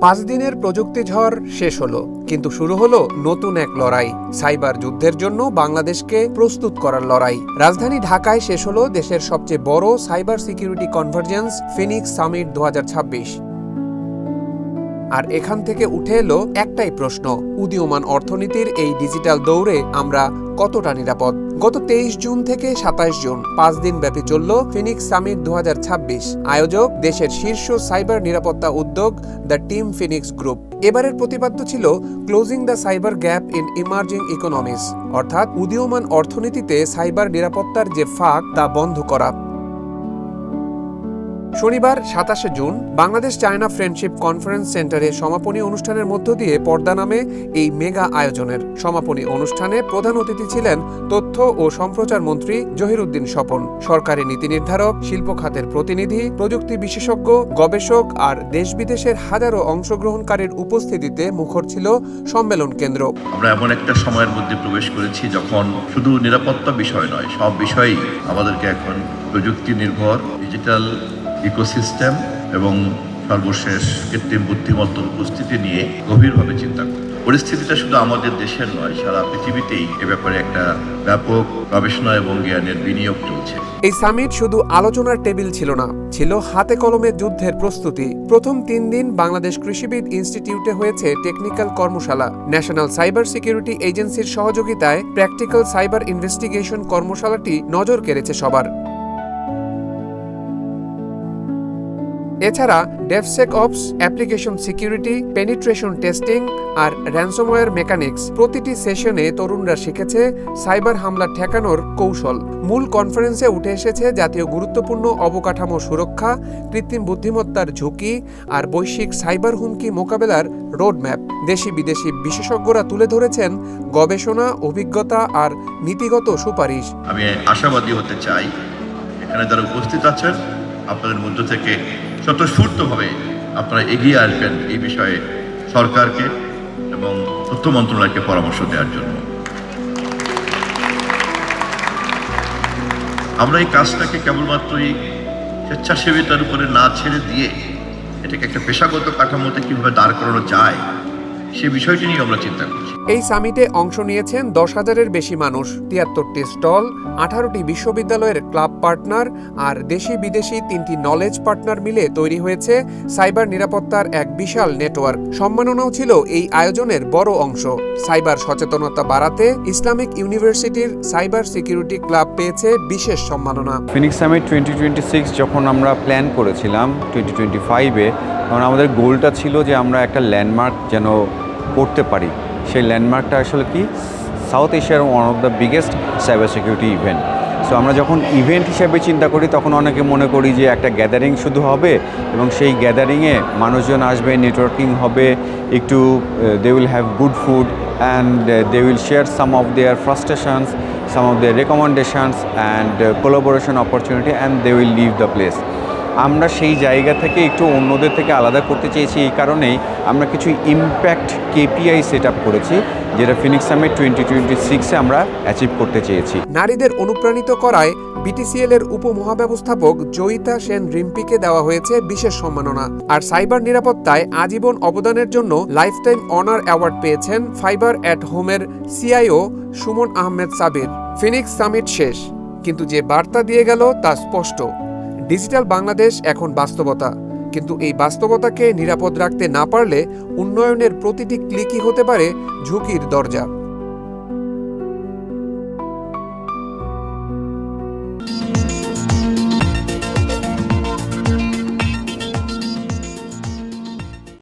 5 দিনের প্রযুক্তি ঝড় শেষ হলো, কিন্তু শুরু হলো নতুন এক লড়াই, সাইবার যুদ্ধের জন্য বাংলাদেশকে প্রস্তুত করার লড়াই। রাজধানী ঢাকায় শেষ হলো দেশের সবচেয়ে বড় cyber security convergence Phoenix summit 2026। আর এখান থেকে উঠে এলো একটাই প্রশ্ন, উদীয়মান অর্থনীতির এই ডিজিটাল দৌড়ে আমরা কতটা নিরাপদ? গত 23 জুন থেকে 27 জুন 5 দিন ব্যাপী চলল ফিনিক্স সামিট 2026। আয়োজক দেশের শীর্ষ সাইবার নিরাপত্তা উদ্যোগ দ্য টিম ফিনিক্স গ্রুপ। এবারের প্রতিপাদ্য ছিল closing the cyber gap in emerging economies, অর্থাৎ উদীয়মান অর্থনীতিতে সাইবার নিরাপত্তার যে ফাঁক তা বন্ধ করা। শনিবার 27 June Bangladesh China friendship conference সেন্টারে সমাপনী অনুষ্ঠানের মধ্য দিয়ে পর্দা নামে এই মেগা আয়োজনের। সমাপনী অনুষ্ঠানে প্রধান অতিথি ছিলেন তথ্য ও সম্প্রচার মন্ত্রী জহিরুদ্দিন স্বপন, সরকারি নীতি নির্ধারক, শিল্প খাতের প্রতিনিধি, প্রযুক্তি বিশেষজ্ঞ, গবেষক আর দেশ বিদেশের হাজারো অংশগ্রহণকারীর উপস্থিতিতে মুখর ছিল সম্মেলন কেন্দ্র। আমরা এমন একটা সময়ের মধ্যে প্রবেশ করেছি যখন শুধু নিরাপত্তা বিষয় নয়, সব বিষয়ই আমাদেরকে এখন প্রযুক্তি নির্ভর ডিজিটাল ইকোসিস্টেম এবং সর্বশেষ কৃত্রিম বুদ্ধিমত্তার উপস্থিতি নিয়ে গভীরভাবে চিন্তা করতে। পরিস্থিতিটা শুধু আমাদের দেশের নয়, সারা পৃথিবীতেই এ ব্যাপারে একটা ব্যাপক গবেষণা এবং জ্ঞানের বিনিয়োগ চলছে। এই সামিট শুধু আলোচনার টেবিল ছিল না, ছিল হাতে কলমে যুদ্ধের প্রস্তুতি। প্রথম 3 দিন বাংলাদেশ কৃষিবিদ ইনস্টিটিউটে হয়েছে টেকনিক্যাল কর্মশালা। ন্যাশনাল সাইবার সিকিউরিটি এজেন্সির সহযোগিতায় প্র্যাকটিক্যাল সাইবার ইনভেস্টিগেশন কর্মশালাটি নজর কেড়েছে সবার। এছাড়া ডেভসেকঅপস, অ্যাপ্লিকেশন সিকিউরিটি, পেনিট্রেশন টেস্টিং আর র্যানসমওয়্যার মেকানিক্স প্রতিটি সেশনে তরুণরা শিখেছে সাইবার হামলা ঠেকানোর কৌশল। মূল কনফারেন্সে উঠে এসেছে জাতীয় গুরুত্বপূর্ণ অবকাঠামো সুরক্ষা, কৃত্রিম বুদ্ধিমত্তার ঝুঁকি আর বৈশ্বিক সাইবার হুমকি মোকাবেলার রোডম্যাপ। দেশি বিদেশি বিশেষজ্ঞরা তুলে ধরেছেন গবেষণা, অভিজ্ঞতা আর নীতিগত সুপারিশ। আমি আশাবাদী হতে চাই এখানে যারা উপস্থিত আছেন আপনাদের মধ্য থেকে স্বতঃস্ফূর্তভাবে আপনারা এগিয়ে আসবেন এই বিষয়ে সরকারকে এবং তথ্য মন্ত্রণালয়কে পরামর্শ দেওয়ার জন্য। আমরা এই কাজটাকে কেবলমাত্রই স্বেচ্ছাসেবিতার উপরে না ছেড়ে দিয়ে এটাকে একটা পেশাগত কাঠামোতে কিভাবে দাঁড় করানো যায় সে বিষয়টি নিয়ে আমরা চিন্তা করছি। এই সামিটে অংশ নিয়েছেন 10,000-এর বেশি মানুষ, 73টি স্টল, 18টি বিশ্ববিদ্যালয়ের ক্লাব পার্টনার আর দেশি বিদেশি 3টি নলেজ পার্টনার মিলে তৈরি হয়েছে সাইবার নিরাপত্তার এক বিশাল নেটওয়ার্ক। সম্মাননাও ছিল এই আয়োজনের বড় অংশ। সাইবার সচেতনতা বাড়াতে ইসলামিক ইউনিভার্সিটির সাইবার সিকিউরিটি ক্লাব পেয়েছে বিশেষ সম্মাননা। ফিনিক্স সামিট 2026 যখন আমরা প্ল্যান করেছিলাম 2025-এ, তখন আমাদের গোলটা ছিল যে আমরা একটা ল্যান্ডমার্ক যেন করতে পারি। সেই ল্যান্ডমার্কটা আসলে কি, সাউথ এশিয়ার one of the biggest cyber security event. So আমরা যখন ইভেন্ট হিসেবে চিন্তা করি তখন অনেকে মনে করি যে একটা গ্যাদারিং শুধু হবে এবং সেই গ্যাদারিংয়ে মানুষজন আসবে, নেটওয়ার্কিং হবে, একটু they will have good food and they will share some of their frustrations, some of their recommendations and collaboration opportunity and they will leave the place. আমরা সেই জায়গা থেকে একটু অন্যদের থেকে আলাদা করতে চেয়েছি। এই কারণেই আমরা কিছু ইমপ্যাক্ট কেপিআই সেট আপ করেছি, যেটা ফিনিক্স সামিট 2026-এ আমরা অ্যাচিভ করতে চেয়েছি। নারীদের অনুপ্রাণিত করায় বিটিসিএল এর উপমহাব্যবস্থাপক জয়িতা সেন রিম্পিকে দেওয়া হয়েছে বিশেষ সম্মাননা। আর সাইবার নিরাপত্তায় আজীবন অবদানের জন্য লাইফটাইম অনার অ্যাওয়ার্ড পেয়েছেন ফাইবার অ্যাট হোমের CIO Suman Ahmed Sabir. Phoenix summit শেষ, কিন্তু যে বার্তা দিয়ে গেল তা স্পষ্ট। ডিজিটাল বাংলাদেশ এখন বাস্তবতা, কিন্তু এই বাস্তবতাকে নিরাপদ রাখতে না পারলে উন্নয়নের প্রতিটি ক্লিকই হতে পারে ঝুঁকির দরজা।